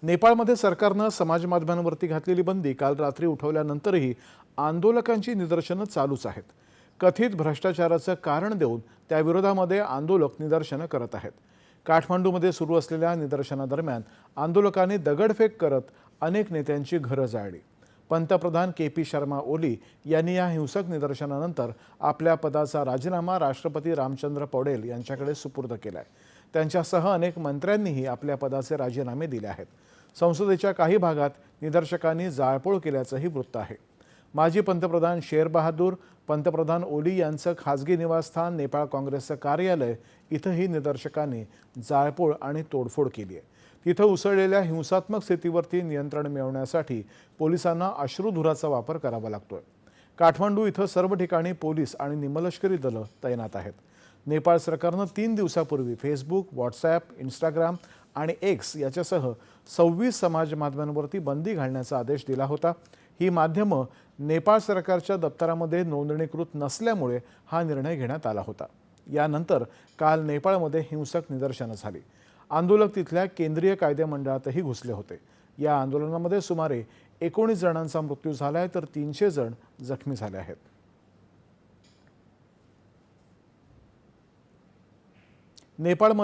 नेपाळमध्ये सरकारनं समाज माध्यमांवरती घातलेली बंदी काल रात्री उठवल्यानंतरही आंदोलकांची निदर्शनं चालूच आहेत। कथित भ्रष्टाचाराचं कारण देऊन त्याविरोधामध्ये आंदोलक निदर्शनं करत आहेत। काठमांडूमध्ये सुरू असलेल्या निदर्शनादरम्यान आंदोलकांनी दगडफेक करत अनेक नेत्यांची घरं जाळली। पंतप्रधान के.पी. शर्मा ओली यांनी या हिंसक निदर्शनानंतर आपल्या पदाचा राजीनामा राष्ट्रपती रामचंद्र पौडेल यांच्याकडे सुपूर्द केलाय। त्यांच्यासह अनेक मंत्र्यांनीही आपल्या पदाचे राजीनामे दिले आहेत। संसदेच्या काही भागात निदर्शकांनी जाळपोळ केल्याचंही वृत्त आहे। माजी पंतप्रधान शेर बहादूर, पंतप्रधान ओली यांचं खासगी निवासस्थान, नेपाळ काँग्रेसचं कार्यालय इथंही निदर्शकांनी जाळपोळ आणि तोडफोड केली आहे। तिथं उसळलेल्या हिंसात्मक स्थितीवरती नियंत्रण मिळवण्यासाठी पोलिसांना अश्रुधुराचा वापर करावा लागतोय। काठमांडू इथं सर्व ठिकाणी पोलीस आणि निमलष्करी दलं तैनात आहेत। नेपाळ सरकारनं 3 दिवसापूर्वी फेसबुक, व्हॉट्सॲप, इंस्टाग्राम आणि एक्स याच्यासह 26 समाज माध्यमांवरती बंदी घालण्याचा आदेश दिला होता। ही माध्यमं नेपाळ सरकारच्या दप्तरामध्ये नोंदणीकृत नसल्यामुळे हा निर्णय घेण्यात आला होता। यानंतर काल नेपाळमध्ये हिंसक निदर्शनं झाली। आंदोलक तिथल्या केंद्रीय कायदे मंडळातही घुसले होते। या आंदोलनामध्ये सुमारे 19 जणांचा मृत्यू झालाय तर 300 जण जखमी झाले आहेत। नेपाळ